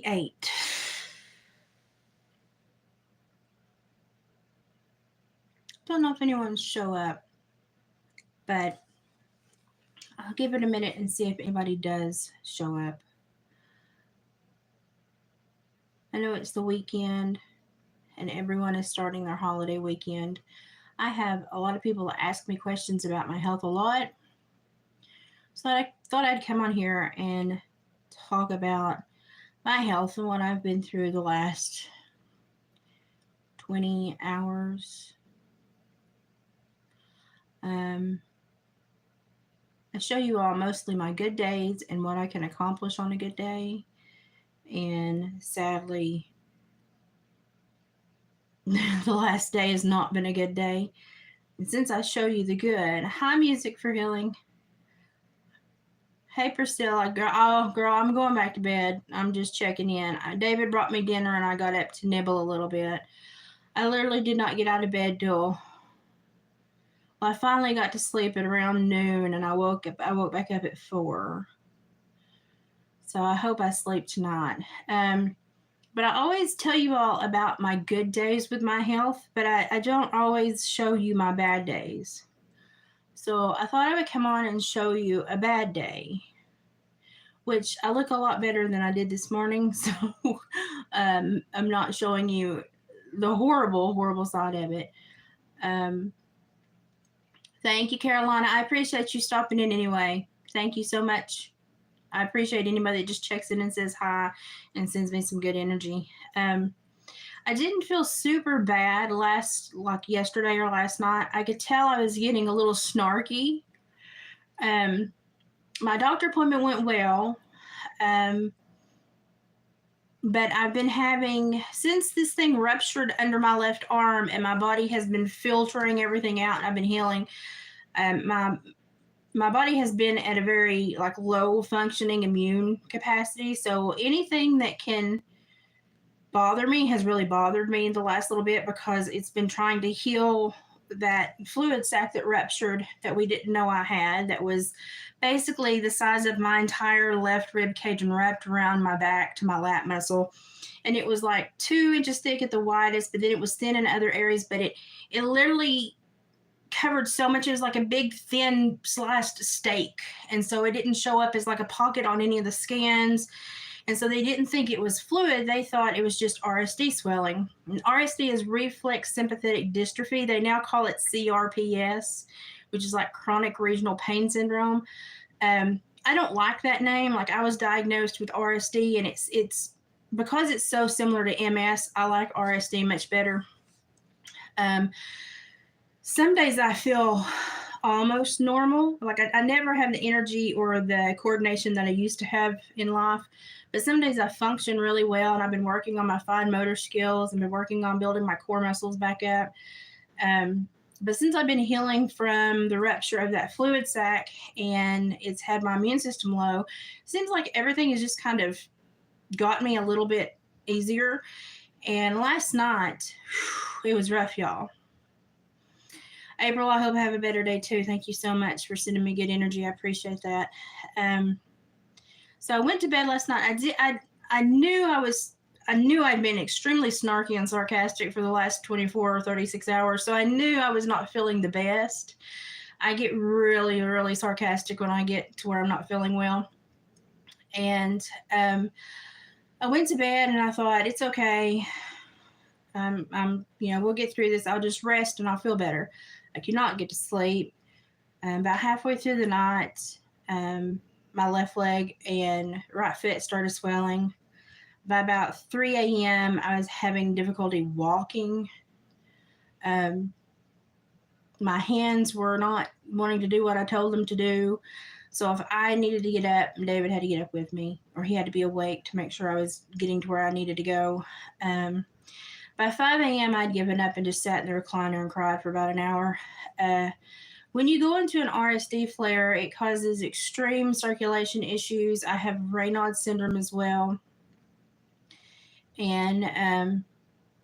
8. Don't know if anyone's show up, but I'll give it a minute and see if anybody does show up. I know it's the weekend and everyone is starting their holiday weekend. I have a lot of people that ask me questions about my health a lot. So I thought I'd come on here and talk about my health and what I've been through the last 20 hours. I show you all mostly my good days and what I can accomplish on a good day. And sadly, the last day has not been a good day. And since I show you the good, hi, Music for Healing. Hey, Priscilla. Girl, I'm going back to bed. I'm just checking in. David brought me dinner and I got up to nibble a little bit. I literally did not get out of bed till I finally got to sleep at around noon, and I woke back up at 4. So I hope I sleep tonight. But I always tell you all about my good days with my health, but I don't always show you my bad days. So I thought I would come on and show you a bad day, which I look a lot better than I did this morning. So I'm not showing you the horrible side of it. Thank you, Carolina. I appreciate you stopping in anyway. Thank you so much. I appreciate anybody that just checks in and says hi and sends me some good energy. I didn't feel super bad like yesterday or last night. I could tell I was getting a little snarky. My doctor appointment went well. But I've been having, since this thing ruptured under my left arm and my body has been filtering everything out and I've been healing, my body has been at a very low functioning immune capacity. So anything that can bother me has really bothered me in the last little bit, because it's been trying to heal that fluid sac that ruptured that we didn't know I had, that was basically the size of my entire left rib cage and wrapped around my back to my lat muscle. And it was like 2 inches thick at the widest, but then it was thin in other areas, but it literally covered so much. It was like a big thin sliced steak, and so it didn't show up as like a pocket on any of the scans, and so they didn't think it was fluid. They thought it was just RSD swelling. And RSD is reflex sympathetic dystrophy. They now call it CRPS, which is like chronic regional pain syndrome. I don't like that name. Like, I was diagnosed with RSD, and it's because it's so similar to MS. I like RSD much better. Some days I feel almost normal. Like, I never have the energy or the coordination that I used to have in life. But some days I function really well, and I've been working on my fine motor skills and been working on building my core muscles back up. But since I've been healing from the rupture of that fluid sac and it's had my immune system low, it seems like everything has just kind of got me a little bit easier. And last night, it was rough, y'all. April, I hope I have a better day too. Thank you so much for sending me good energy. I appreciate that. So I went to bed last night. I knew I'd been extremely snarky and sarcastic for the last 24 or 36 hours. So I knew I was not feeling the best. I get really, really sarcastic when I get to where I'm not feeling well. And I went to bed and I thought, it's okay. We'll get through this. I'll just rest and I'll feel better. I could not get to sleep. About halfway through the night, my left leg and right foot started swelling. By about 3 a.m., I was having difficulty walking. My hands were not wanting to do what I told them to do. So if I needed to get up, David had to get up with me, or he had to be awake to make sure I was getting to where I needed to go. By 5 a.m., I'd given up and just sat in the recliner and cried for about an hour. When you go into an RSD flare, it causes extreme circulation issues. I have Raynaud's syndrome as well. And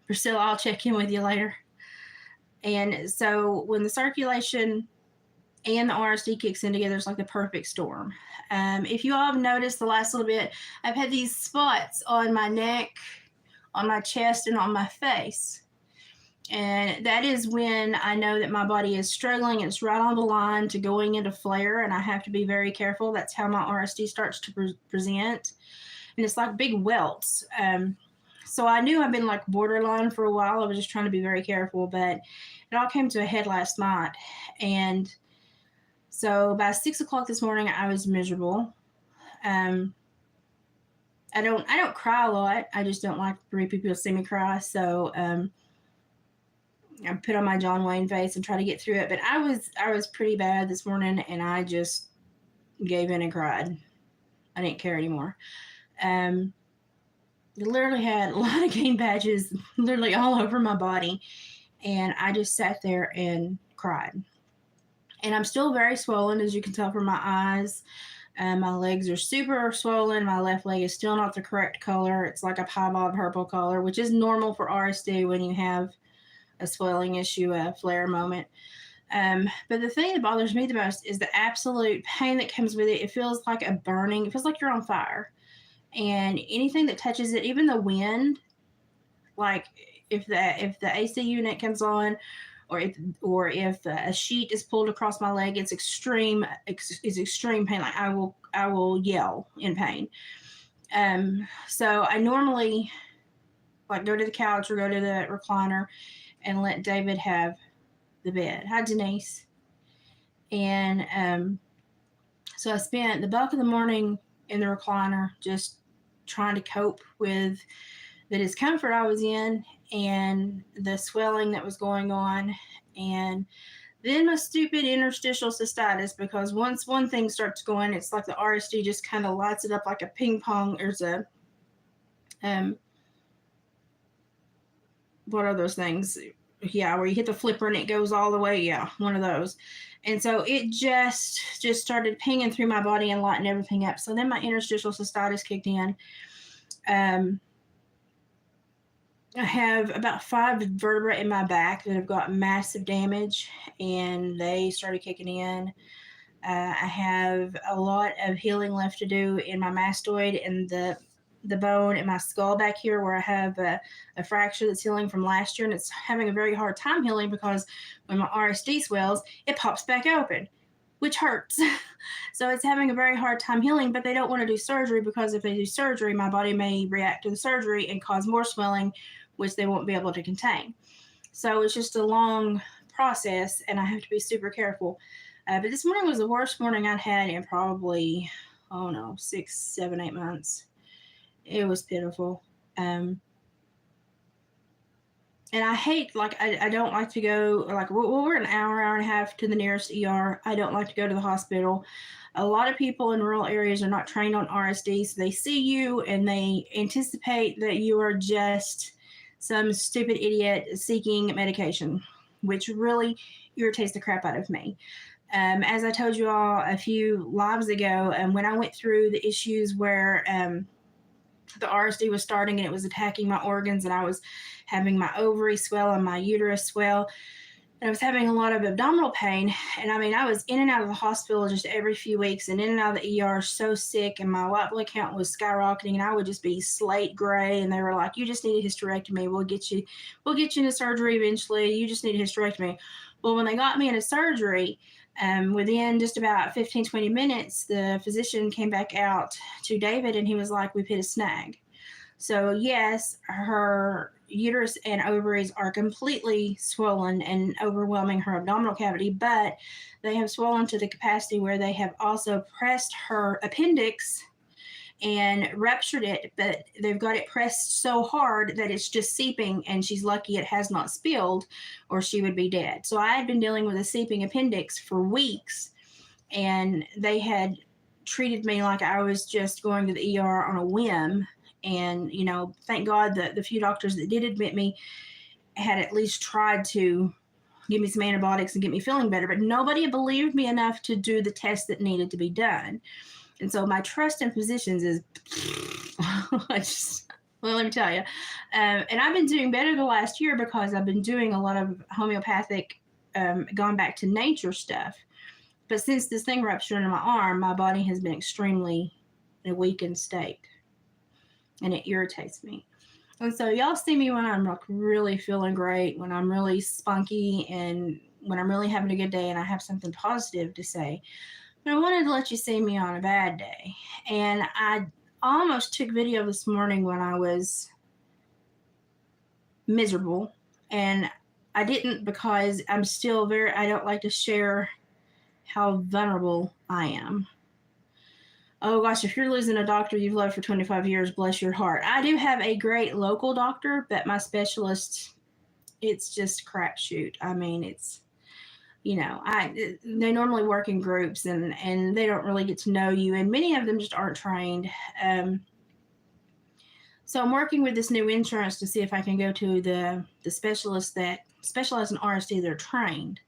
Priscilla, I'll check in with you later. And so when the circulation and the RSD kicks in together, it's like the perfect storm. If you all have noticed the last little bit, I've had these spots on my neck, on my chest, and on my face. And that is when I know that my body is struggling. It's right on the line to going into flare, and I have to be very careful. That's how my RSD starts to present. And it's like big welts. So I knew I've been like borderline for a while. I was just trying to be very careful, but it all came to a head last night. And so by 6 o'clock this morning, I was miserable. I don't cry a lot. I just don't like for people to see me cry. So I put on my John Wayne face and try to get through it. But I was pretty bad this morning, and I just gave in and cried. I didn't care anymore. Literally had a lot of cane patches literally all over my body, and I just sat there and cried. And I'm still very swollen, as you can tell from my eyes. My legs are super swollen. My left leg is still not the correct color. It's like a piebald purple color, which is normal for RSD when you have a swelling issue, a flare moment. But the thing that bothers me the most is the absolute pain that comes with it. It feels like a burning. It feels like you're on fire. And anything that touches it, even the wind, like if the AC unit comes on, or if a sheet is pulled across my leg, it's extreme pain. Like I will yell in pain. So I normally like go to the couch or go to the recliner and let David have the bed. Hi, Denise. And so I spent the bulk of the morning in the recliner just trying to cope with the discomfort I was in and the swelling that was going on. And then my stupid interstitial cystitis, because once one thing starts going, it's like the RSD just kind of lights it up like a ping pong. There's a, what are those things? Yeah, where you hit the flipper and it goes all the way. Yeah, one of those. And so it just started pinging through my body and lighting everything up. So then my interstitial cystitis kicked in. I have about 5 vertebrae in my back that have got massive damage, and they started kicking in. I have a lot of healing left to do in my mastoid and the bone in my skull back here, where I have a fracture that's healing from last year, and it's having a very hard time healing because when my RSD swells, it pops back open, which hurts. So it's having a very hard time healing, but they don't want to do surgery because if they do surgery, my body may react to the surgery and cause more swelling, which they won't be able to contain. So it's just a long process, and I have to be super careful. But this morning was the worst morning I'd had in probably, 6, 7, 8 months. It was pitiful. And I hate, like, I don't like to go, like, we're an hour and a half to the nearest ER. I don't like to go to the hospital. A lot of people in rural areas are not trained on RSD, so they see you and they anticipate that you are just some stupid idiot seeking medication, which really irritates the crap out of me. As I told you all a few lives ago, when I went through the issues where the RSD was starting and it was attacking my organs, and I was having my ovary swell and my uterus swell, and I was having a lot of abdominal pain. And I mean, I was in and out of the hospital just every few weeks and in and out of the ER, so sick, and my white blood count was skyrocketing, and I would just be slate gray. And they were like, "You just need a hysterectomy. We'll get you into surgery eventually. You just need a hysterectomy." Well, when they got me into surgery, within just about 15, 20 minutes, the physician came back out to David and he was like, "We've hit a snag." So yes, her uterus and ovaries are completely swollen and overwhelming her abdominal cavity, but they have swollen to the capacity where they have also pressed her appendix and ruptured it, but they've got it pressed so hard that it's just seeping, and she's lucky it has not spilled or she would be dead. So I had been dealing with a seeping appendix for weeks, and they had treated me like I was just going to the ER on a whim. And, thank God that the few doctors that did admit me had at least tried to give me some antibiotics and get me feeling better, but nobody believed me enough to do the test that needed to be done. And so my trust in physicians is, let me tell you. And I've been doing better the last year because I've been doing a lot of homeopathic, gone back to nature stuff. But since this thing ruptured in my arm, my body has been extremely in a weakened state, and it irritates me. And so y'all see me when I'm like really feeling great, when I'm really spunky, and when I'm really having a good day and I have something positive to say. But I wanted to let you see me on a bad day. And I almost took video this morning when I was miserable, and I didn't because I'm still I don't like to share how vulnerable I am. Oh gosh, if you're losing a doctor you've loved for 25 years, bless your heart. I do have a great local doctor, but my specialist, it's just crapshoot. I mean, it's, they normally work in groups, and they don't really get to know you, and many of them just aren't trained. So I'm working with this new insurance to see if I can go to the specialists that specialize in RSD that are trained.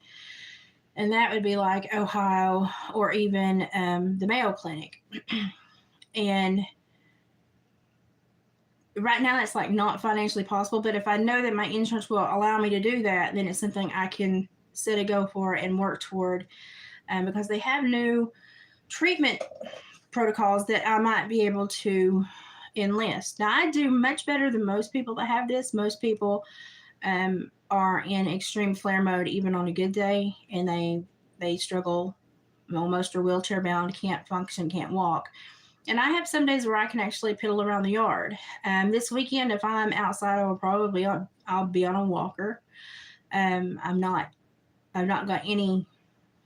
And that would be like Ohio or even the Mayo Clinic. And right now that's like not financially possible, but if I know that my insurance will allow me to do that, then it's something I can set a go for and work toward, because they have new treatment protocols that I might be able to enlist. Now, I do much better than most people that have this. Most people are in extreme flare mode even on a good day, and they struggle. Most are wheelchair bound, can't function, can't walk. And I have some days where I can actually piddle around the yard. This weekend, if I'm outside, I'll be on a walker. I've not got any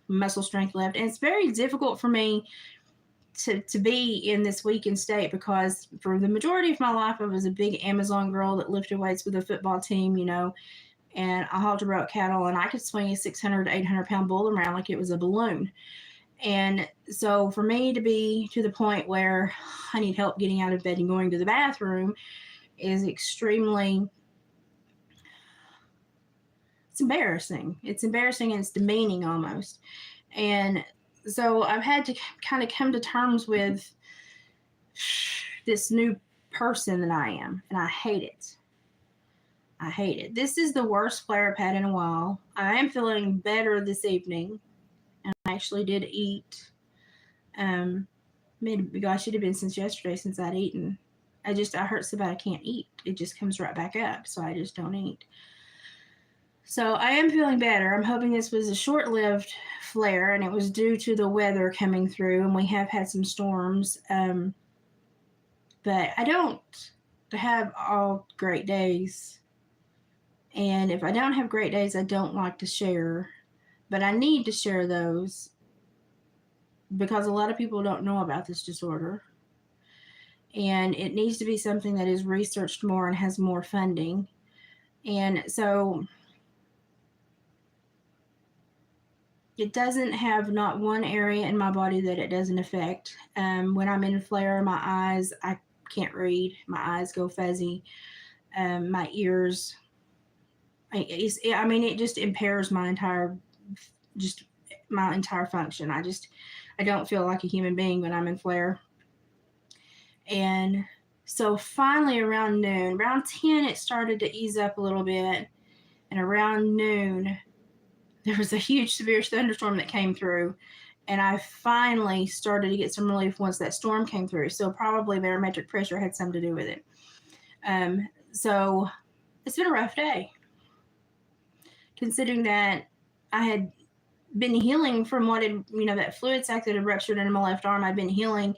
muscle strength left, and it's very difficult for me to be in this weakened state, because for the majority of my life I was a big Amazon girl that lifted weights with a football team, and I halter broke cattle, and I could swing a 600 to 800 pound bull around like it was a balloon. And so for me to be to the point where I need help getting out of bed and going to the bathroom is extremely, it's embarrassing. It's embarrassing and it's demeaning almost. And so I've had to kind of come to terms with this new person that I am, and I hate it. I hate it. This is the worst flare I've had in a while. I am feeling better this evening, and I actually did eat. Gosh, it had been since yesterday since I'd eaten. I hurt so bad I can't eat. It just comes right back up, so I just don't eat. So I am feeling better. I'm hoping this was a short-lived flare, and it was due to the weather coming through, and we have had some storms. But I don't have all great days. And if I don't have great days, I don't like to share. But I need to share those because a lot of people don't know about this disorder. And it needs to be something that is researched more and has more funding. And so it doesn't have not one area in my body that it doesn't affect. When I'm in flare, my eyes, I can't read. My eyes go fuzzy. My ears, it just impairs my entire function. I don't feel like a human being when I'm in flare. And so finally around noon, around 10, it started to ease up a little bit. And around noon, there was a huge severe thunderstorm that came through. And I finally started to get some relief once that storm came through. So probably barometric pressure had something to do with it. So it's been a rough day, considering that I had been healing from that fluid sac that had ruptured in my left arm. I'd been healing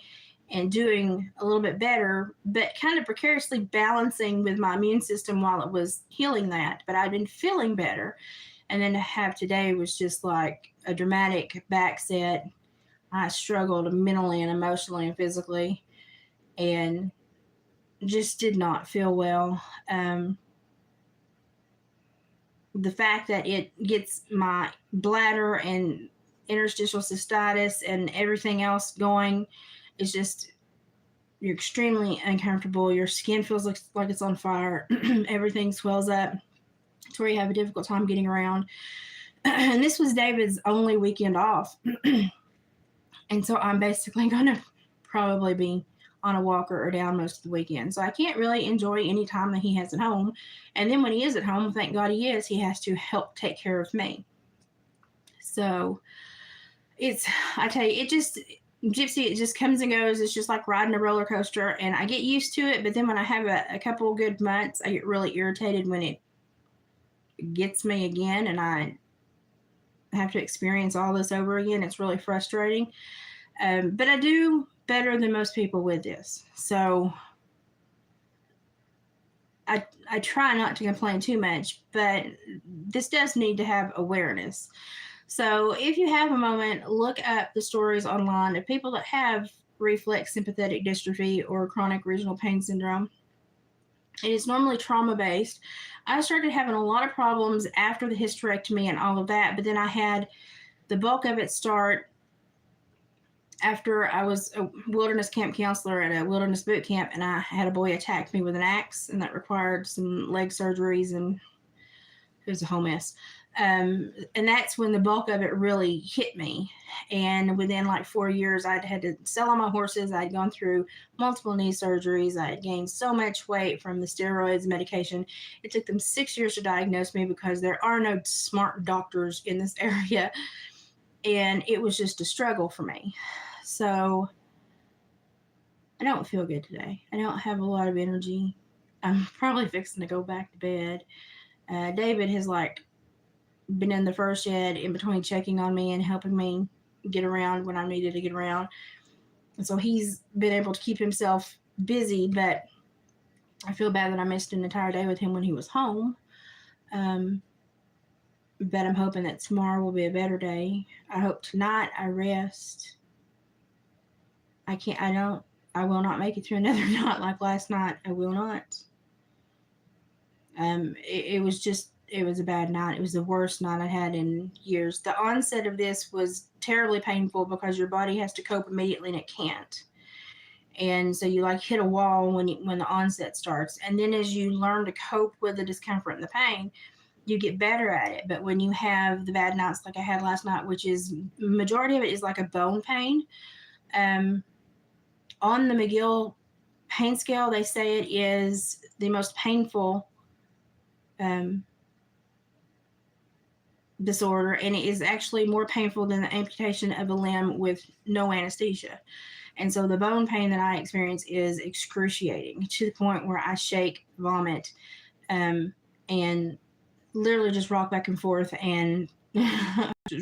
and doing a little bit better, but kind of precariously balancing with my immune system while it was healing that. But I'd been feeling better. And then to have today was just like a dramatic backset. I struggled mentally and emotionally and physically, and just did not feel well. The fact that it gets my bladder and interstitial cystitis and everything else going is just, you're extremely uncomfortable. Your skin feels like it's on fire. Everything swells up to where you have a difficult time getting around. And this was David's only weekend off. And so I'm basically going to probably be on a walker or down most of the weekend. So I can't really enjoy any time that he has at home. And then when he is at home, thank God he has to help take care of me. So It's, I tell you, Gypsy, it just comes and goes. It's just like riding a roller coaster, and I get used to it. But then when I have a couple good months, I get really irritated when it gets me again, and I have to experience all this over again. It's really frustrating. But I do better than most people with this. So I try not to complain too much, but this does need to have awareness. So if you have a moment, look up the stories online of people that have reflex sympathetic dystrophy or chronic regional pain syndrome. It is normally trauma based. I started having a lot of problems after the hysterectomy and all of that, but then I had the bulk of it start after I was a wilderness camp counselor at a wilderness boot camp, and I had a boy attack me with an axe, and that required some leg surgeries, and it was a whole mess. And that's when the bulk of it really hit me. And within like 4 years, I'd had to sell all my horses. I'd gone through multiple knee surgeries. I had gained so much weight from the steroids medication. It took them 6 years to diagnose me because there are no smart doctors in this area. And it was just a struggle for me. So I don't feel good today. I don't have a lot of energy. I'm probably fixing to go back to bed. David has been in the first shed in between checking on me and helping me get around when I needed to get around. And so he's been able to keep himself busy, but I feel bad that I missed an entire day with him when he was home. But I'm hoping that tomorrow will be a better day. I hope tonight I rest. I will not make it through another night like last night. I will not. It was a bad night. It was the worst night I had in years. The onset of this was terribly painful because your body has to cope immediately and it can't. And so you hit a wall when the onset starts. And then as you learn to cope with the discomfort and the pain, you get better at it. But when you have the bad nights like I had last night, which is majority of it is like a bone pain, on the McGill pain scale, they say it is the most painful disorder, and it is actually more painful than the amputation of a limb with no anesthesia. And so the bone pain that I experience is excruciating to the point where I shake, vomit, and literally just rock back and forth and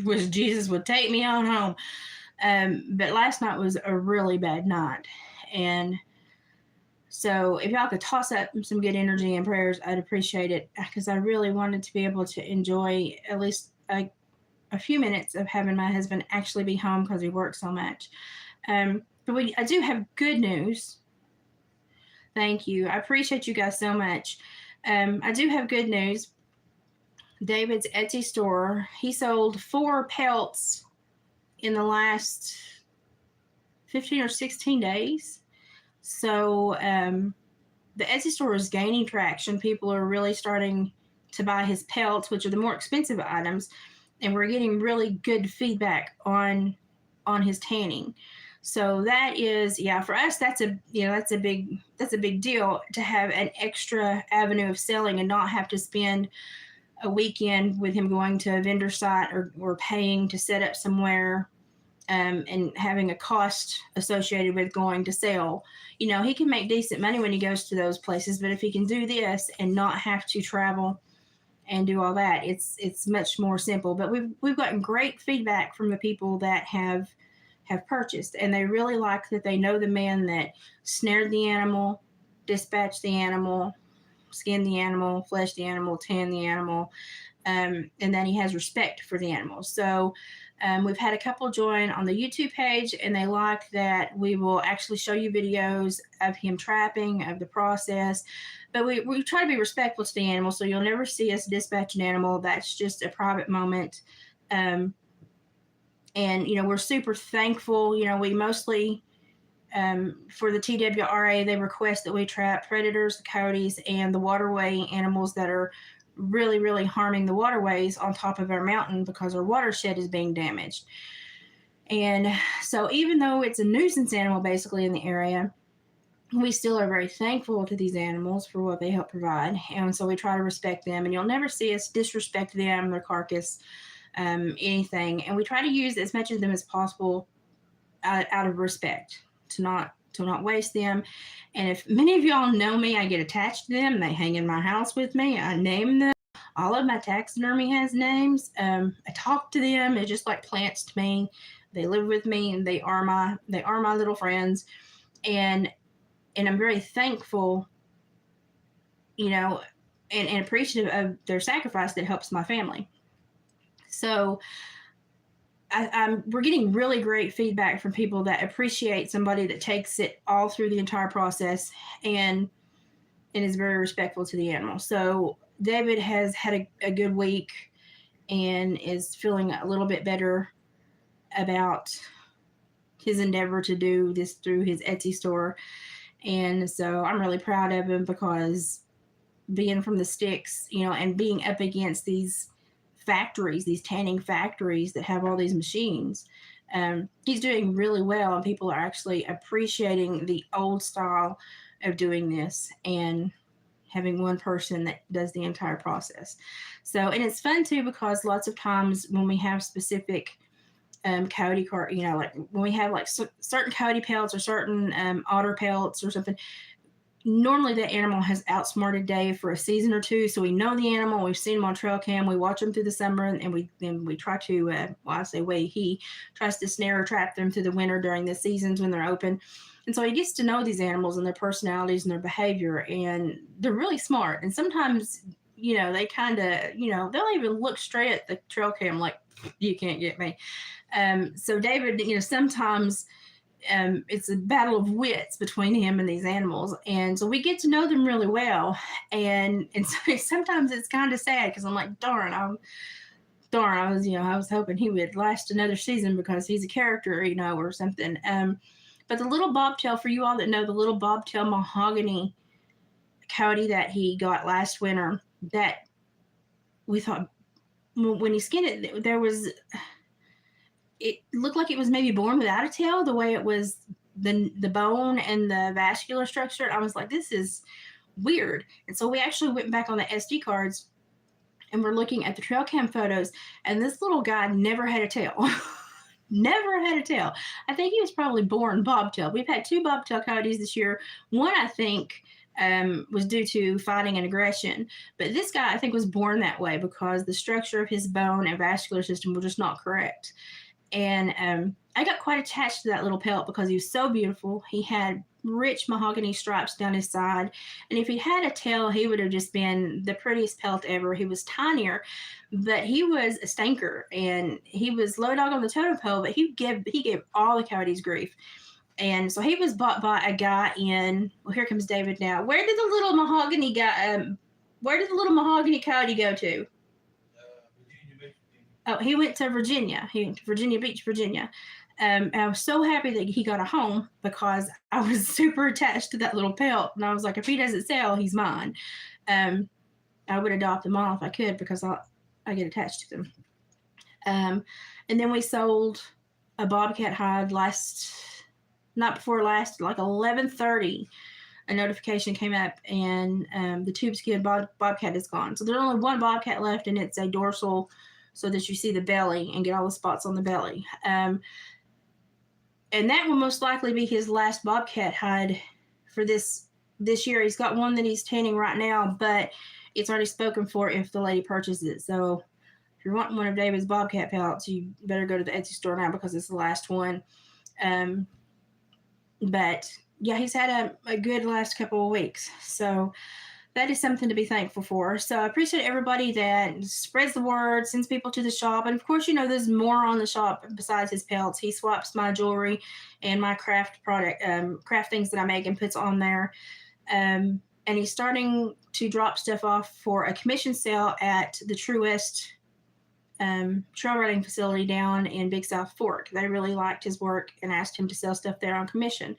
wish Jesus would take me on home. But last night was a really bad night. And so if y'all could toss up some good energy and prayers, I'd appreciate it, because I really wanted to be able to enjoy at least a few minutes of having my husband actually be home because he works so much. But I do have good news. Thank you. I appreciate you guys so much. I do have good news. David's Etsy store, he sold 4 pelts in the last 15 or 16 days. So the Etsy store is gaining traction. People are really starting to buy his pelts, which are the more expensive items, and we're getting really good feedback on his tanning. So that is, for us, that's a big deal to have an extra avenue of selling and not have to spend a weekend with him going to a vendor site or paying to set up somewhere, and having a cost associated with going to sell. He can make decent money when he goes to those places, but if he can do this and not have to travel and do all that, it's much more simple. But we've gotten great feedback from the people that have purchased, and they really like that they know the man that snared the animal, dispatched the animal, skinned the animal, fleshed the animal, tanned the animal, and that he has respect for the animal. So we've had a couple join on the YouTube page, and they like that we will actually show you videos of him trapping, of the process. But we try to be respectful to the animal, so you'll never see us dispatch an animal. That's just a private moment. And, we're super thankful. We mostly, for the TWRA, they request that we trap predators, the coyotes, and the waterway animals that are really, really harming the waterways on top of our mountain because our watershed is being damaged. And so even though it's a nuisance animal basically in the area, we still are very thankful to these animals for what they help provide. And so we try to respect them, and you'll never see us disrespect them, their carcass. anything. And we try to use as much of them as possible out of respect to not waste them. And if many of y'all know me, I get attached to them. They hang in my house with me. I name them. All of my taxidermy has names. I talk to them. They're just like plants to me. They live with me, and they are my little friends. And I'm very thankful, you know, and appreciative of their sacrifice that helps my family. So we're getting really great feedback from people that appreciate somebody that takes it all through the entire process and is very respectful to the animal. So David has had a good week and is feeling a little bit better about his endeavor to do this through his Etsy store. And so I'm really proud of him, because being from the sticks, and being up against these factories, these tanning factories that have all these machines, he's doing really well, and people are actually appreciating the old style of doing this and having one person that does the entire process. So, and it's fun too, because lots of times when we have specific coyote cart, like when we have like certain coyote pelts or certain otter pelts or something, normally that animal has outsmarted Dave for a season or two. So we know the animal, we've seen him on trail cam, we watch them through the summer, and we try to, he tries to snare or trap them through the winter during the seasons when they're open. And so he gets to know these animals and their personalities and their behavior, and they're really smart. And sometimes, they kind of, they'll even look straight at the trail cam like, you can't get me. So David, sometimes it's a battle of wits between him and these animals, and so we get to know them really well. And so sometimes it's kind of sad, because I'm like, I was hoping he would last another season because he's a character, or something. But the little bobtail, for you all that know, the little bobtail mahogany coyote that he got last winter, that we thought when he skinned it, it looked like it was maybe born without a tail, the way it was the bone and the vascular structure. I was like, this is weird. And so we actually went back on the SD cards and we're looking at the trail cam photos, and this little guy never had a tail. Never had a tail. I think he was probably born bobtail. We've had 2 bobtail coyotes this year. One, I think, was due to fighting and aggression. But this guy, I think, was born that way because the structure of his bone and vascular system were just not correct. And I got quite attached to that little pelt because he was so beautiful. He had rich mahogany stripes down his side. And if he had a tail, he would have just been the prettiest pelt ever. He was tinier, but he was a stinker, and he was low dog on the totem pole, but he gave all the coyotes grief. And so he was bought by a guy well, here comes David now. Where did the little mahogany coyote go to? Oh, he went to Virginia. He went to Virginia Beach, Virginia. And I was so happy that he got a home, because I was super attached to that little pelt. And I was like, if he doesn't sell, he's mine. I would adopt them all if I could, because I get attached to them. And then we sold a bobcat hide not before last, like 11:30. A notification came up, and the tube skin bobcat is gone. So there's only one bobcat left, and it's a dorsal, so that you see the belly and get all the spots on the belly. And that will most likely be his last bobcat hide for this year. He's got one that he's tanning right now, but it's already spoken for if the lady purchases it. So if you're wanting one of David's bobcat pelts, you better go to the Etsy store now, because it's the last one. But yeah, he's had a good last couple of weeks. So that is something to be thankful for. So I appreciate everybody that spreads the word, sends people to the shop. And of course, there's more on the shop besides his pelts. He swaps my jewelry and my craft things that I make and puts on there. And he's starting to drop stuff off for a commission sale at the True West trail riding facility down in Big South Fork. They really liked his work and asked him to sell stuff there on commission.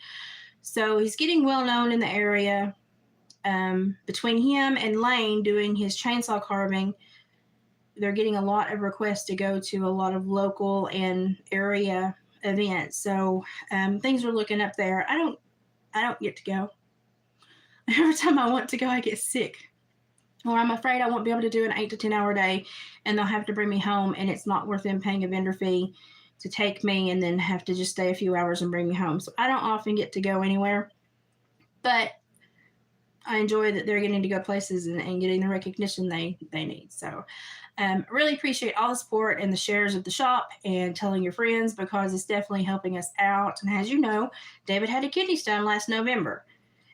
So he's getting well known in the area. Between him and Lane doing his chainsaw carving, they're getting a lot of requests to go to a lot of local and area events. So things are looking up there. I don't get to go. Every time I want to go, I get sick. or I'm afraid I won't be able to do an 8 to 10 hour day and they'll have to bring me home and it's not worth them paying a vendor fee to take me and then have to just stay a few hours and bring me home. So I don't often get to go anywhere, but I enjoy that they're getting to go places and getting the recognition they need. So really appreciate all the support and the shares of the shop and telling your friends, because it's definitely helping us out. And as you know, David had a kidney stone last November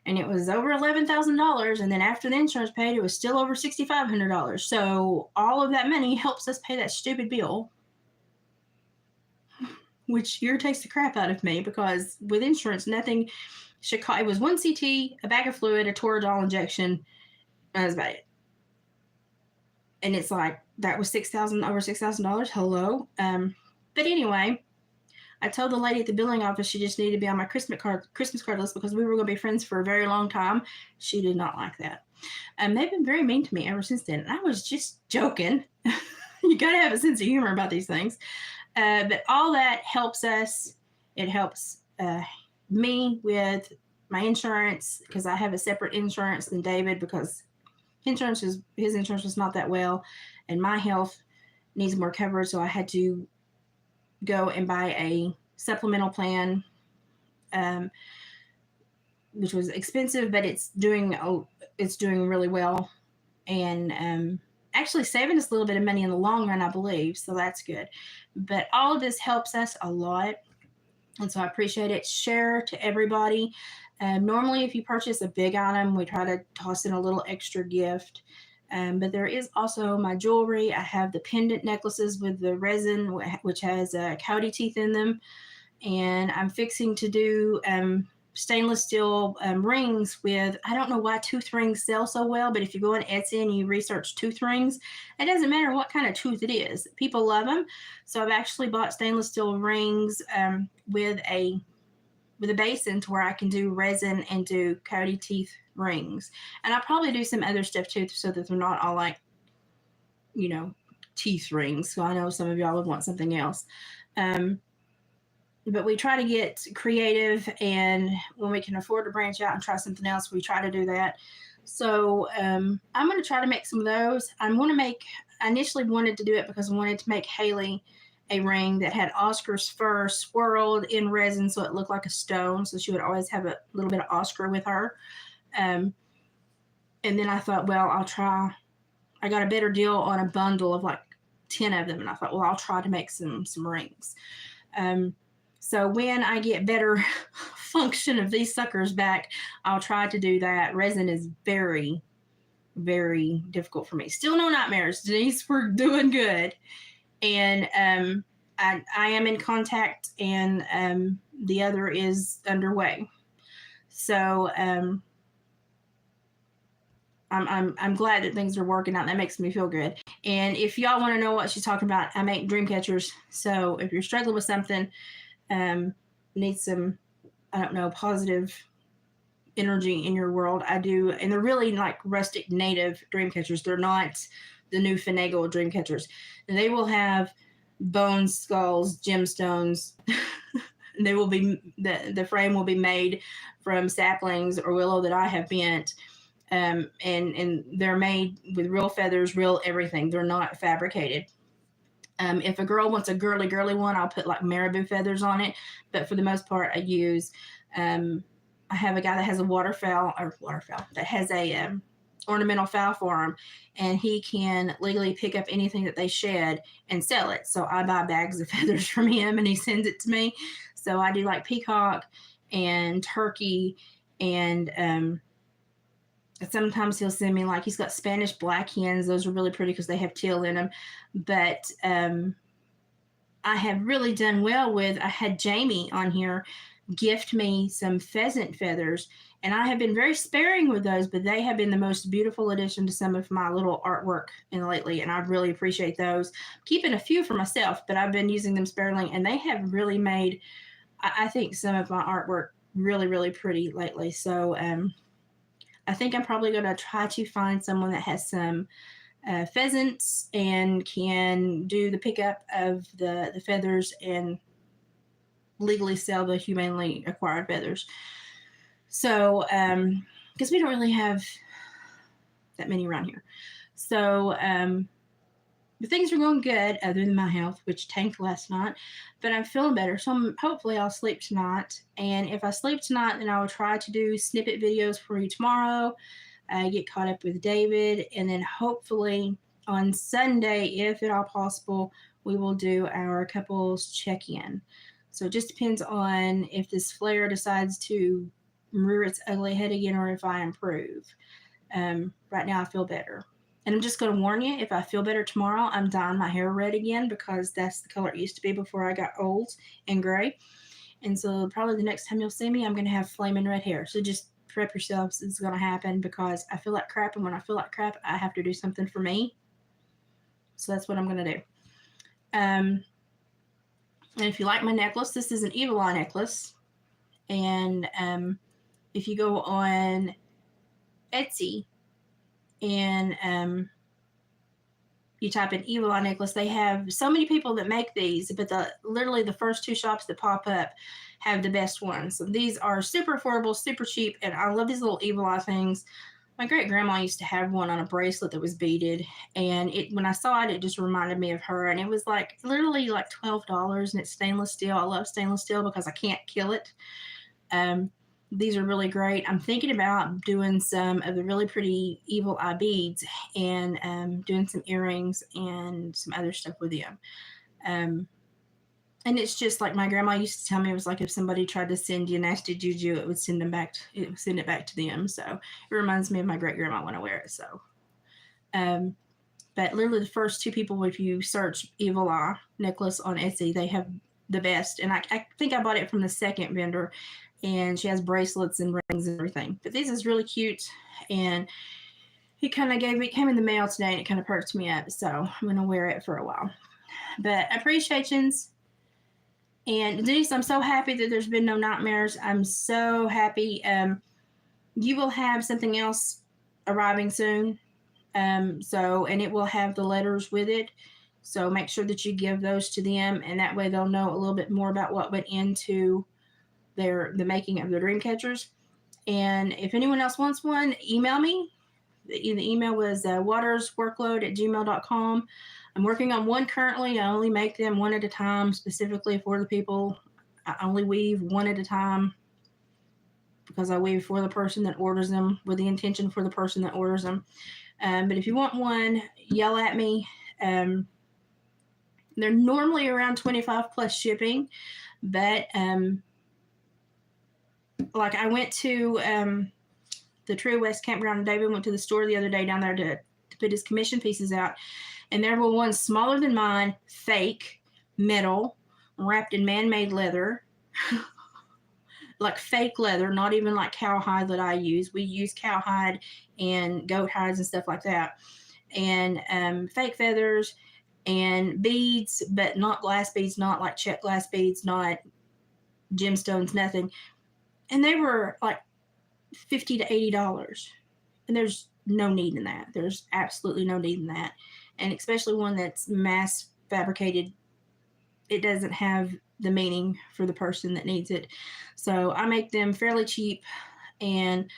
and it was over $11,000. And then after the insurance paid, it was still over $6,500. So all of that money helps us pay that stupid bill, which irritates the crap out of me, because with insurance, nothing should cost. It was one CT, a bag of fluid, a Toradol injection, and that was about it. And it's like, that was over $6,000. Hello. But anyway, I told the lady at the billing office she just needed to be on my Christmas card list because we were going to be friends for a very long time. She did not like that. They've been very mean to me ever since then. And I was just joking. You got to have a sense of humor about these things. But all that helps us. It helps me with my insurance, because I have a separate insurance than David, because his insurance was not that well, and my health needs more coverage. So I had to go and buy a supplemental plan, which was expensive, but it's doing really well, and actually saving us a little bit of money in the long run, I believe. So that's good. But all of this helps us a lot, and so I appreciate it. Share to everybody. Normally, if you purchase a big item, we try to toss in a little extra gift. But there is also my jewelry. I have the pendant necklaces with the resin, which has coyote teeth in them. And I'm fixing to do stainless steel rings with, I don't know why tooth rings sell so well, but if you go on Etsy and you research tooth rings, it doesn't matter what kind of tooth it is. People love them. So I've actually bought stainless steel rings with a basin to where I can do resin and do coyote teeth rings. And I'll probably do some other stuff too, so that they're not all like, teeth rings. So I know some of y'all would want something else. But we try to get creative, and when we can afford to branch out and try something else, we try to do that. So I'm going to try to make some of those. I initially wanted to do it because I wanted to make Haley a ring that had Oscar's fur swirled in resin so it looked like a stone, so she would always have a little bit of Oscar with her. And then I thought, well, I'll try. I got a better deal on a bundle of like 10 of them, and I thought, well, I'll try to make some rings. So when I get better function of these suckers back, I'll try to do that. Resin is very, very difficult for me. Still no nightmares, Denise. We're doing good. And I am in contact, and the other is underway. So I'm glad that things are working out. That makes me feel good. And if y'all want to know what she's talking about, I make dream catchers. So if you're struggling with something, need some, I don't know, positive energy in your world, I do. And they're really like rustic native dream catchers. They're not the new finagle dream catchers. And they will have bones, skulls, gemstones. They will be, the frame will be made from saplings or willow that I have bent. And they're made with real feathers, real everything. They're not fabricated. If a girl wants a girly one, I'll put like marabou feathers on it. But for the most part, I use, I have a guy that has a waterfowl that has a ornamental fowl farm, and he can legally pick up anything that they shed and sell it. So I buy bags of feathers from him and he sends it to me. So I do like peacock and turkey, and sometimes he'll send me, like, he's got Spanish black hens. Those are really pretty because they have teal in them. But I have really done well with, I had Jamie on here gift me some pheasant feathers, and I have been very sparing with those, but they have been the most beautiful addition to some of my little artwork lately, and I really appreciate those. I'm keeping a few for myself, but I've been using them sparingly, and they have really made, I think, some of my artwork really, really pretty lately. So I think I'm probably going to try to find someone that has some pheasants and can do the pickup of the feathers and legally sell the humanely acquired feathers. So, because we don't really have that many around here. So, but things are going good other than my health, which tanked last night, but I'm feeling better. So hopefully I'll sleep tonight. And if I sleep tonight, then I will try to do snippet videos for you tomorrow, get caught up with David. And then hopefully on Sunday, if at all possible, we will do our couples check-in. So it just depends on if this flare decides to rear its ugly head again or if I improve. Right now I feel better. And I'm just going to warn you, if I feel better tomorrow, I'm dyeing my hair red again because that's the color it used to be before I got old and gray. And so probably the next time you'll see me, I'm going to have flaming red hair. So just prep yourselves. It's going to happen because I feel like crap. And when I feel like crap, I have to do something for me. So that's what I'm going to do. And if you like my necklace, this is an Evil Eye necklace. And if you go on Etsy, and you type in Evil Eye necklace, they have so many people that make these, but literally the first 2 shops that pop up have the best ones. So these are super affordable, super cheap, and I love these little Evil Eye things. My great grandma used to have one on a bracelet that was beaded, and when I saw it, it just reminded me of her. And it was like literally like $12, and it's stainless steel. I love stainless steel because I can't kill it. These are really great. I'm thinking about doing some of the really pretty Evil Eye beads and doing some earrings and some other stuff with them. And it's just like my grandma used to tell me, it was like if somebody tried to send you nasty juju, it would send it back to them. So it reminds me of my great grandma when I wear it. So, but literally the first 2 people, if you search Evil Eye necklace on Etsy, they have the best. And I think I bought it from the second vendor. And she has bracelets and rings and everything. But this is really cute. And he kind of came in the mail today, and it kind of perked me up. So I'm going to wear it for a while. But appreciations. And Denise, I'm so happy that there's been no nightmares. I'm so happy. You will have something else arriving soon. And it will have the letters with it. So make sure that you give those to them. And that way they'll know a little bit more about what went into the making of the dream catchers. And if anyone else wants one, email me. The email was watersworkload@gmail.com. I'm working on one currently. I only make them one at a time, specifically for the people. I only weave one at a time because I weave for the person that orders them with the intention for the person that orders them. But if you want one, yell at me. They're normally around $25 plus shipping, but like I went to the True West Campground, and David went to the store the other day down there to put his commission pieces out, and there were ones smaller than mine, fake metal, wrapped in man-made leather, like fake leather, not even like cowhide that I use. We use cowhide and goat hides and stuff like that, and fake feathers and beads, but not glass beads, not like check glass beads, not gemstones, nothing. And they were like $50 to $80. And there's no need in that. There's absolutely no need in that. And especially one that's mass fabricated, it doesn't have the meaning for the person that needs it. So I make them fairly cheap, and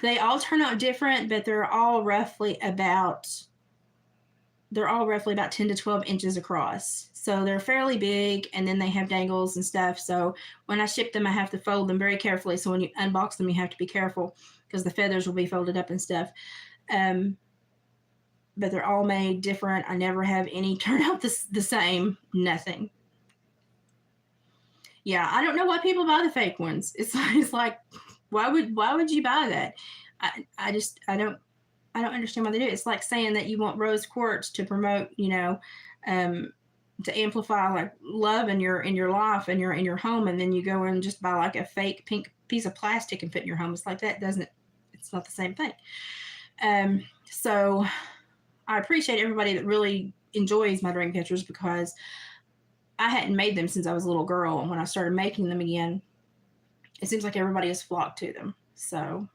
they all turn out different, but they're all roughly about 10 to 12 inches across. So they're fairly big, and then they have dangles and stuff. So when I ship them, I have to fold them very carefully. So when you unbox them, you have to be careful because the feathers will be folded up and stuff. But they're all made different. I never have any turn out the same, nothing. Yeah, I don't know why people buy the fake ones. It's like, why would you buy that? I don't understand why they do it. It's like saying that you want rose quartz to promote, to amplify like love in your life and in your home, and then you go and just buy like a fake pink piece of plastic and put in your home. It's like that it's not the same thing. So I appreciate everybody that really enjoys my dream catchers, because I hadn't made them since I was a little girl, and when I started making them again, it seems like everybody has flocked to them. So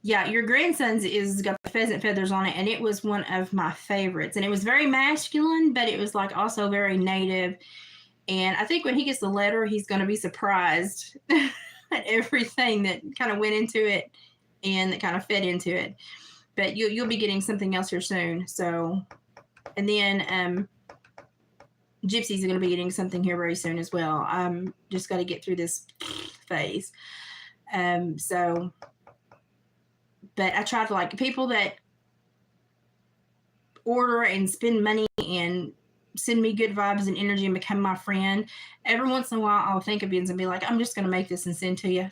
yeah, your grandson's is got the pheasant feathers on it, and it was one of my favorites. And it was very masculine, but it was like also very native. And I think when he gets the letter, he's going to be surprised everything that kind of went into it and that kind of fed into it. But you'll be getting something else here soon. So, and then Gypsy's going to be getting something here very soon as well. I'm just got to get through this phase. So, but I try to, like, people that order and spend money and send me good vibes and energy and become my friend. Every once in a while, I'll think of you and be like, I'm just going to make this and send to you.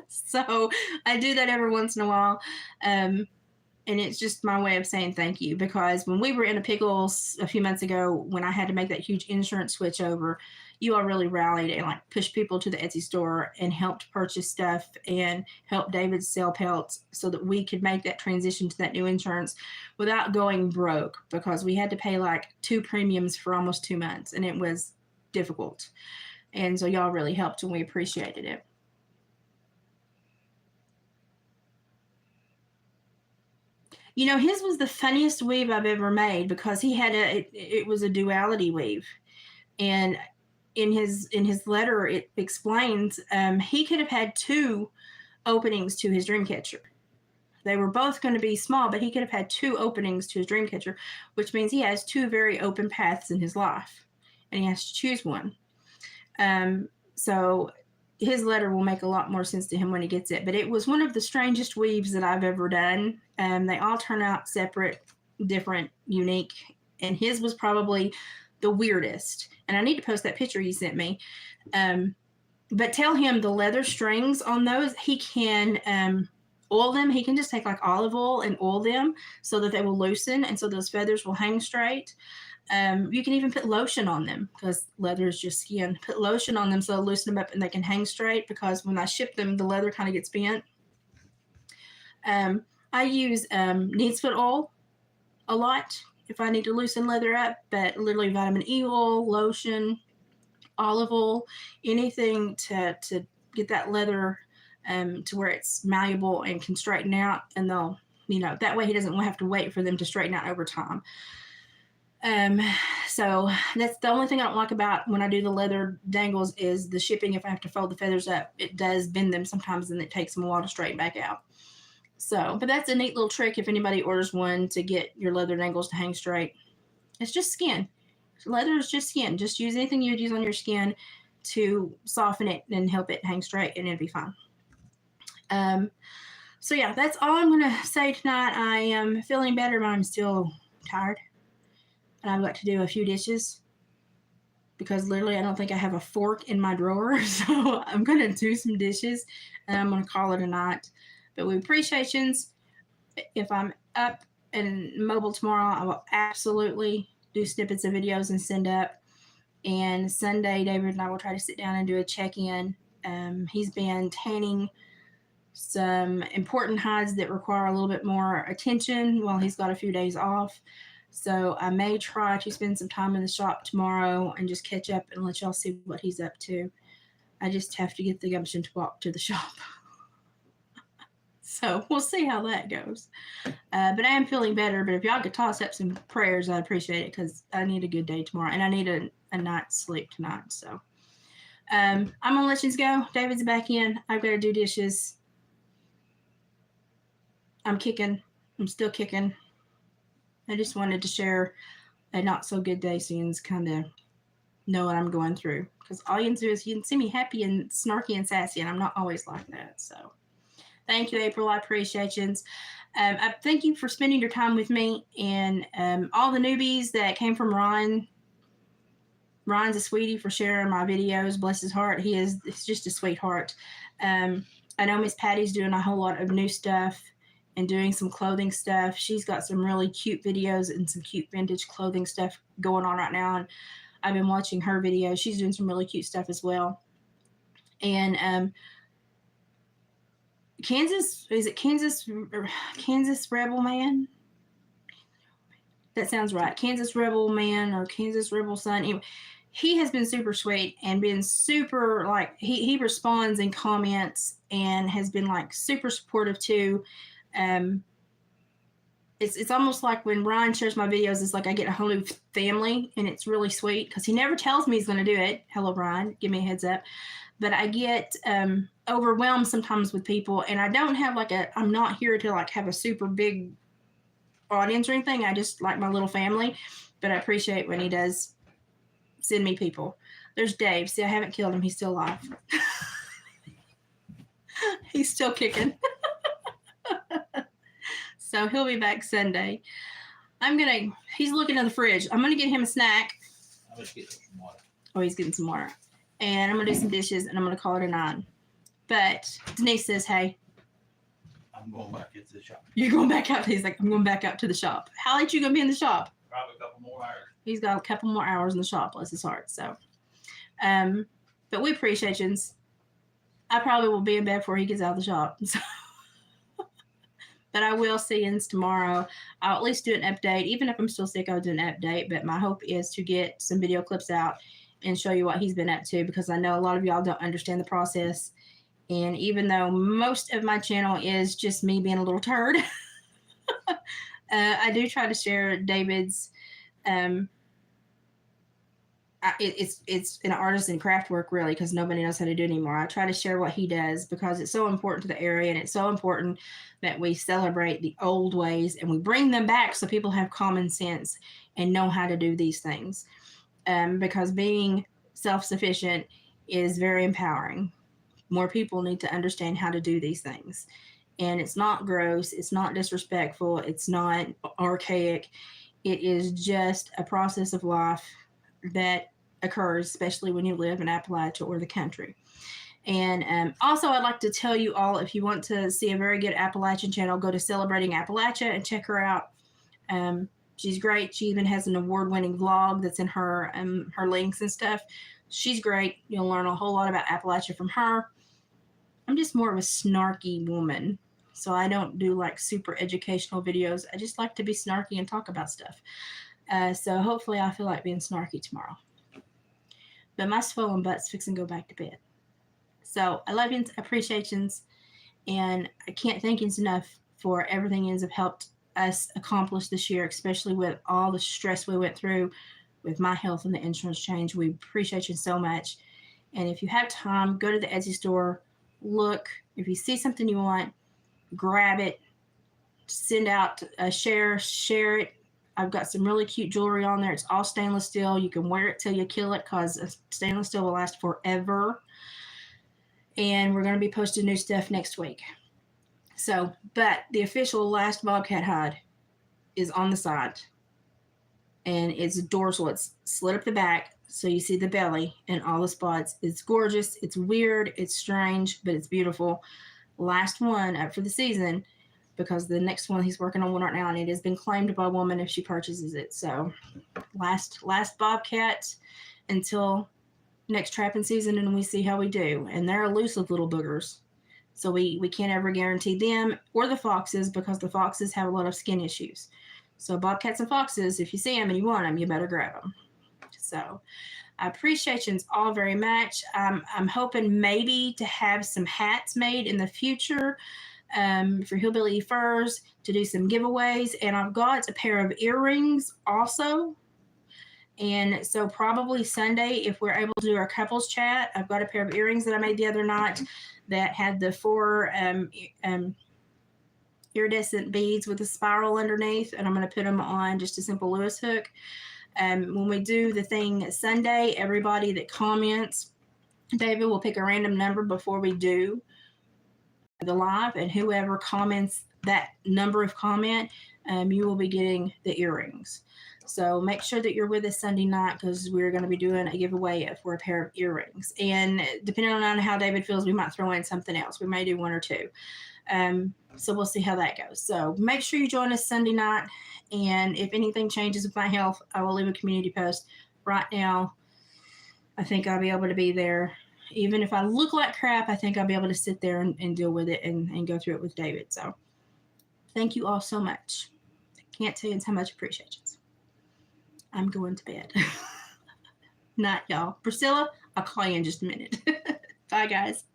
So I do that every once in a while. And it's just my way of saying thank you, because when we were in a pickle a few months ago, when I had to make that huge insurance switch over, you all really rallied and like pushed people to the Etsy store and helped purchase stuff and helped David sell pelts so that we could make that transition to that new insurance without going broke, because we had to pay like 2 premiums for almost 2 months and it was difficult. And so y'all really helped and we appreciated it. You know, his was the funniest weave I've ever made, because he had it was a duality weave. And in his letter, it explains he could have had 2 openings to his dream catcher. They were both going to be small, but he could have had 2 openings to his dream catcher, which means he has 2 very open paths in his life, and he has to choose one. So his letter will make a lot more sense to him when he gets it. But it was one of the strangest weaves that I've ever done. They all turn out separate, different, unique, and his was probably the weirdest. And I need to post that picture he sent me. But tell him the leather strings on those, he can oil them. He can just take like olive oil and oil them so that they will loosen, and so those feathers will hang straight. You can even put lotion on them, because leather is just skin. Put lotion on them so they'll loosen them up and they can hang straight, because when I ship them, the leather kind of gets bent. I use neat's foot oil a lot if I need to loosen leather up, but literally vitamin E oil, lotion, olive oil, anything to get that leather to where it's malleable and can straighten out, and they'll, that way he doesn't have to wait for them to straighten out over time. So that's the only thing I don't like about when I do the leather dangles is the shipping. If I have to fold the feathers up, it does bend them sometimes and it takes them a while to straighten back out. So, but that's a neat little trick if anybody orders one to get your leather dangles to hang straight. It's just skin. Leather is just skin. Just use anything you'd use on your skin to soften it and help it hang straight, and it'll be fine. So yeah, that's all I'm going to say tonight. I am feeling better, but I'm still tired. And I've got to do a few dishes, because literally I don't think I have a fork in my drawer. So I'm going to do some dishes and I'm going to call it a night. But we appreciations. If I'm up and mobile tomorrow, I will absolutely do snippets of videos and send up. And Sunday, David and I will try to sit down and do a check-in. He's been tanning some important hides that require a little bit more attention while he's got a few days off. So I may try to spend some time in the shop tomorrow and just catch up and let y'all see what he's up to. I just have to get the gumption to walk to the shop. So we'll see how that goes. But I am feeling better. But if y'all could toss up some prayers, I'd appreciate it, because I need a good day tomorrow. And I need a night's sleep tonight. So I'm going to let you go. David's back in. I've got to do dishes. I'm kicking. I'm still kicking. I just wanted to share a not so good day so you kind of know what I'm going through. Because all you can do is you can see me happy and snarky and sassy, and I'm not always like that. So thank you, April. I appreciate you. I thank you for spending your time with me, and all the newbies that came from Ron. Ron's a sweetie for sharing my videos. Bless his heart. He's just a sweetheart. I know Miss Patty's doing a whole lot of new stuff and doing some clothing stuff. She's got some really cute videos and some cute vintage clothing stuff going on right now. And I've been watching her videos. She's doing some really cute stuff as well. And Kansas Rebel Man? That sounds right. Kansas Rebel Man or Kansas Rebel Son. Anyway, he has been super sweet and been super, like, he responds and comments and has been like super supportive too. it's almost like when Ryan shares my videos, it's like I get a whole new family, and it's really sweet because he never tells me he's going to do it. Hello, Ryan, give me a heads up. But I get overwhelmed sometimes with people, and I don't have like I'm not here to like have a super big audience or anything. I just like my little family, but I appreciate when he does send me people. There's Dave. See, I haven't killed him. He's still alive. He's still kicking. So he'll be back Sunday. He's looking in the fridge. I'm going to get him a snack. I'm going to get some water. Oh, he's getting some water. And I'm going to do some dishes, and I'm going to call it a night. But Denise says, hey. I'm going back into the shop. You're going back out? He's like, I'm going back out to the shop. How late you going to be in the shop? Probably a couple more hours. He's got a couple more hours in the shop, bless his heart. So, but we appreciate you. I probably will be in bed before he gets out of the shop. So. But I will see you tomorrow. I'll at least do an update. Even if I'm still sick, I'll do an update. But my hope is to get some video clips out and show you what he's been up to, because I know a lot of y'all don't understand the process. And even though most of my channel is just me being a little turd, I do try to share David's it's an artist and craft work, really, because nobody knows how to do it anymore. I try to share what he does because it's so important to the area, and it's so important that we celebrate the old ways and we bring them back so people have common sense and know how to do these things. Because being self-sufficient is very empowering. More people need to understand how to do these things. And it's not gross. It's not disrespectful. It's not archaic. It is just a process of life that occurs, especially when you live in Appalachia or the country. And also, I'd like to tell you all, if you want to see a very good Appalachian channel, go to Celebrating Appalachia and check her out. She's great. She even has an award-winning vlog that's in her links and stuff. She's great. You'll learn a whole lot about Appalachia from her. I'm just more of a snarky woman, so I don't do like super educational videos. I just like to be snarky and talk about stuff. So hopefully I feel like being snarky tomorrow. But my swollen butt's fixing to go back to bed. So I love you, appreciations, and I can't thank you enough for everything you have helped us accomplish this year, especially with all the stress we went through with my health and the insurance change. We appreciate you so much. And if you have time, go to the Etsy store, look. If you see something you want, grab it, send out a share it. I've got some really cute jewelry on there. It's all stainless steel. You can wear it till you kill it, because stainless steel will last forever. And we're going to be posting new stuff next week. So, but the official last Bobcat hide is on the side. And it's dorsal. It's slit up the back, so you see the belly and all the spots. It's gorgeous. It's weird. It's strange, but it's beautiful. Last one up for the season, because the next one he's working on one right now, and it has been claimed by a woman if she purchases it. So last Bobcat until next trapping season, and we see how we do. And they're elusive little boogers, so we can't ever guarantee them or the foxes, because the foxes have a lot of skin issues. So bobcats and foxes, if you see them and you want them, you better grab them. So I appreciate you all very much. I'm hoping maybe to have some hats made in the future for Hillbilly Furs, to do some giveaways. And I've got a pair of earrings also. And so probably Sunday, if we're able to do our couples chat, I've got a pair of earrings that I made the other night that had the 4 iridescent beads with a spiral underneath, and I'm going to put them on just a simple Lewis hook. When we do the thing Sunday, everybody that comments, David will pick a random number before we do the live, and whoever comments that number of comment, you will be getting the earrings. So make sure that you're with us Sunday night, because we're going to be doing a giveaway for a pair of earrings. And depending on how David feels, we might throw in something else. We may do 1 or 2. So we'll see how that goes. So make sure you join us Sunday night. And if anything changes with my health, I will leave a community post. Right now, I think I'll be able to be there. Even if I look like crap, I think I'll be able to sit there and deal with it and go through it with David. So thank you all so much. I can't tell you how much I appreciate you. I'm going to bed. Night, y'all. Priscilla, I'll call you in just a minute. Bye, guys.